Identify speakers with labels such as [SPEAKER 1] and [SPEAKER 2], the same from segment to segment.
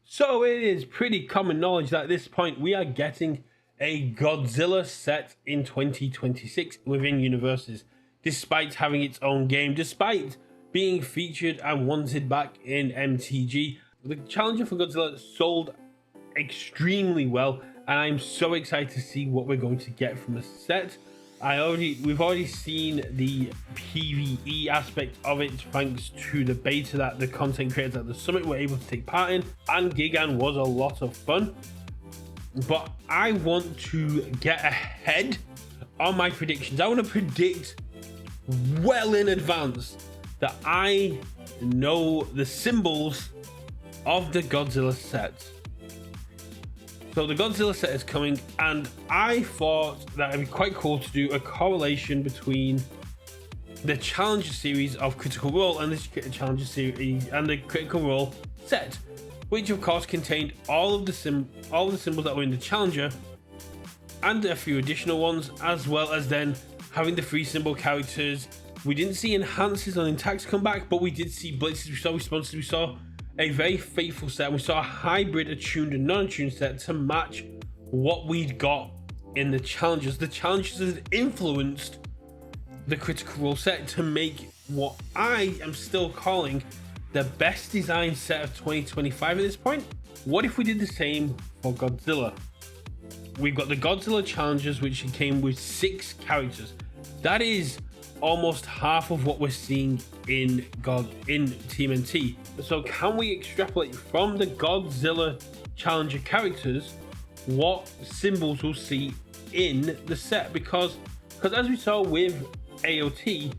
[SPEAKER 1] So it is pretty common knowledge that at this point we are getting a Godzilla set in 2026 within Universus, despite having its own game, despite being featured and wanted back in MTG. The Challenger for Godzilla sold extremely well, and I'm so excited to see what we're going to get from the set. We've already seen the PvE aspect of it thanks to the beta that the content creators at the summit were able to take part in, and Gigan was a lot of fun. But I want to get ahead on my predictions. I want to predict well in advance that I know the symbols of the Godzilla set. So the Godzilla set is coming, and I thought that it'd be quite cool to do a correlation between the Challenger series of Critical Role and the Challenger series and the Critical Role set, which of course contained all the symbols that were in the Challenger and a few additional ones, as well as then having the free symbol characters. We didn't see enhances on Intacts come back, but we did see blitzes, we saw responses, we saw a very faithful set. We saw a hybrid attuned and non-attuned set to match what we'd got in the Challengers. The Challengers has influenced the Critical Role set to make what I am still calling the best design set of 2025 at this point. What if we did the same for Godzilla? We've got the Godzilla Challengers, which came with 6 characters. That is almost half of what we're seeing in TMNT. So can we extrapolate from the Godzilla Challenger characters what symbols we'll see in the set? Because as we saw with AOT,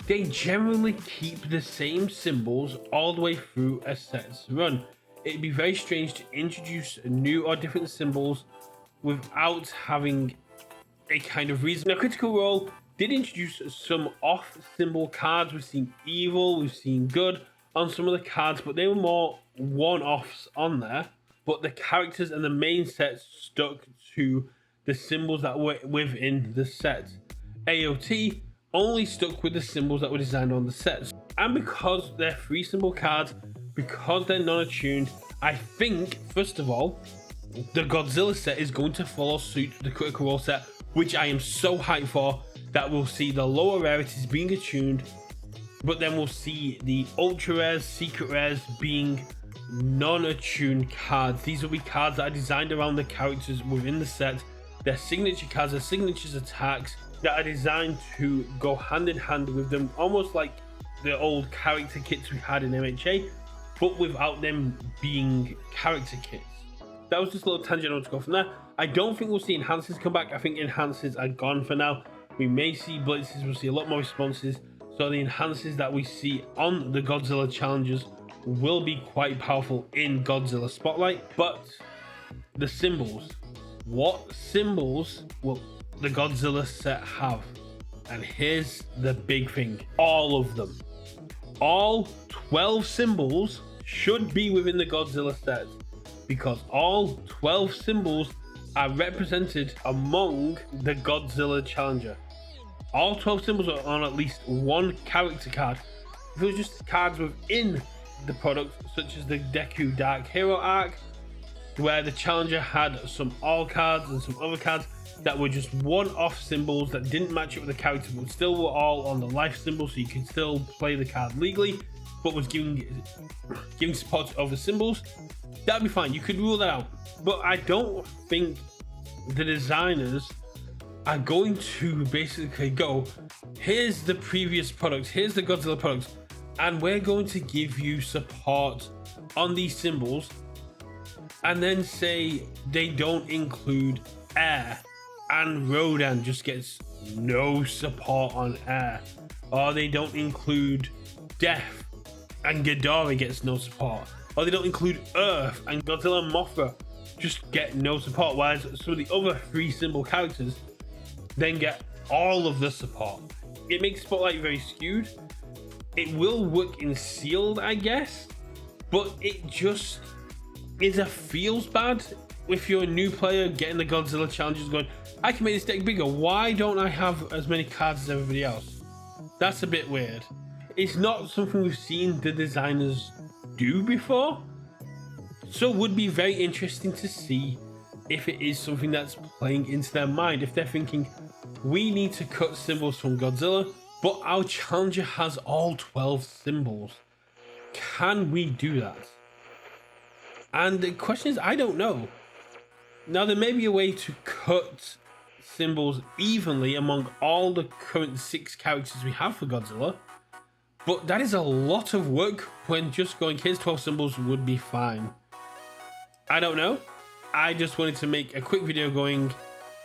[SPEAKER 1] they generally keep the same symbols all the way through a set's run. It'd be very strange to introduce new or different symbols without having a kind of reason. Now, Critical Role did introduce some off symbol cards. We've seen evil, we've seen good on some of the cards, but they were more one-offs on there. But the characters and the main set stuck to the symbols that were within the set. AOT only stuck with the symbols that were designed on the sets. And because they're free symbol cards, because they're non-attuned, I think, first of all, the Godzilla set is going to follow suit the Critical Role set, which I am so hyped for, that we'll see the lower rarities being attuned, but then we'll see the ultra rares, secret rares being non-attuned cards. These will be cards that are designed around the characters within the set. They're signature cards, they're signatures attacks that are designed to go hand in hand with them, almost like the old character kits we had in MHA, but without them being character kits. That was just a little tangent I want to go from there. I don't think we'll see enhances come back. I think enhances are gone for now. We may see blitzes, we'll see a lot more responses. So the enhances that we see on the Godzilla Challengers will be quite powerful in Godzilla Spotlight. But the symbols, what symbols will the Godzilla set have? And here's the big thing, all of them. All 12 symbols should be within the Godzilla set, because all 12 symbols are represented among the Godzilla Challenger. All 12 symbols are on at least one character card. If it was just cards within the product, such as the Deku Dark Hero arc, where the Challenger had some all cards and some other cards that were just one-off symbols that didn't match up with the character, but still were all on the life symbol, so you could still play the card legally, but was giving support to other symbols, that'd be fine. You could rule that out. But I don't think the designers are going to basically go, here's the previous products, here's the Godzilla products, and we're going to give you support on these symbols, and then say they don't include air, and Rodan just gets no support on air, or they don't include death and Ghidorah gets no support, or they don't include earth and Godzilla and Mothra just get no support, whereas some of the other 3 symbol characters then get all of the support. It makes Spotlight very skewed. It will work in sealed, I guess, but it just feels bad if you're a new player getting the Godzilla challenges going, I can make this deck bigger, why don't I have as many cards as everybody else? That's a bit weird. It's not something we've seen the designers do before. So it would be very interesting to see if it is something that's playing into their mind. If they're thinking, we need to cut symbols from Godzilla, but our challenger has all 12 symbols. Can we do that? And the question is, I don't know. Now, there may be a way to cut symbols evenly among all the current 6 characters we have for Godzilla, but that is a lot of work when just going, here's 12 symbols would be fine. I don't know. I just wanted to make a quick video going,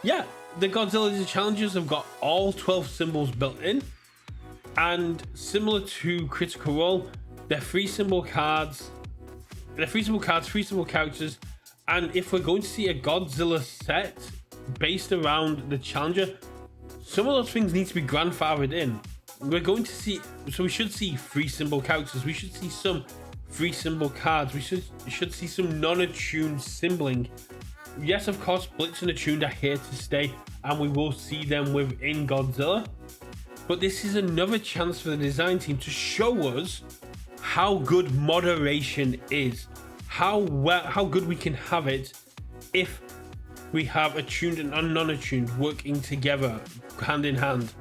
[SPEAKER 1] yeah, the Godzilla challengers have got all 12 symbols built in, and similar to Critical Role, they're 3 symbol cards, 3 symbol characters, and if we're going to see a Godzilla set based around the challenger, some of those things need to be grandfathered in. We're going to see, so we should see 3 symbol characters, we should see some 3 symbol cards, we should see some non-attuned symboling. Yes, of course, Blitz and Attuned are here to stay, and we will see them within Godzilla, but this is another chance for the design team to show us how good moderation is, how good we can have it if we have attuned and non-attuned working together, hand in hand.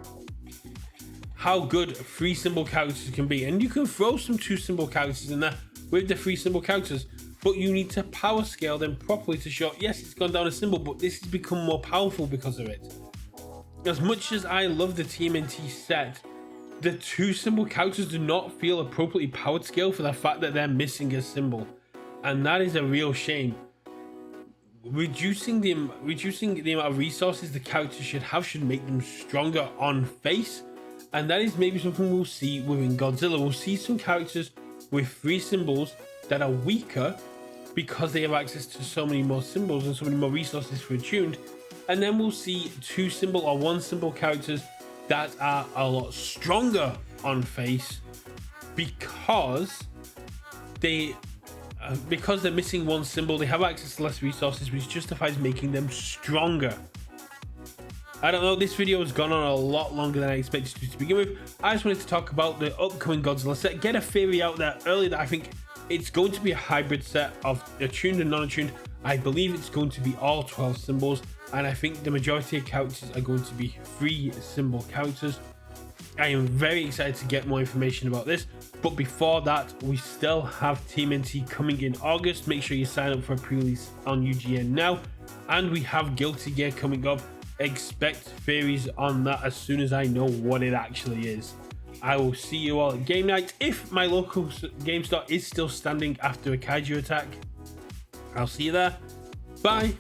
[SPEAKER 1] How good 3 symbol characters can be, and you can throw some 2 symbol characters in there with the 3 symbol characters, but you need to power scale them properly to show, yes, it's gone down a symbol, but this has become more powerful because of it. As much as I love the TMNT set, the 2 symbol characters do not feel appropriately powered scale for the fact that they're missing a symbol, and that is a real shame. Reducing the amount of resources the characters should have should make them stronger on face, and that is maybe something we'll see within Godzilla. We'll see some characters with 3 symbols that are weaker because they have access to so many more symbols and so many more resources for attuned, and then we'll see 2 symbol or 1 symbol characters that are a lot stronger on face because they're missing 1 symbol, they have access to less resources, which justifies making them stronger. I don't know, this video has gone on a lot longer than I expected to begin with. I just wanted to talk about the upcoming Godzilla set, get a theory out there early that I think it's going to be a hybrid set of attuned and non-attuned. I believe it's going to be all 12 symbols, and I think the majority of characters are going to be 3 symbol characters. I am very excited to get more information about this, but before that, we still have TMNT coming in August. Make sure you sign up for a pre-release on UGN now, and we have Guilty Gear coming up. Expect theories on that as soon as I know what it actually is. I will see you all at game night. If my local game store is still standing after a kaiju attack, I'll see you there. Bye.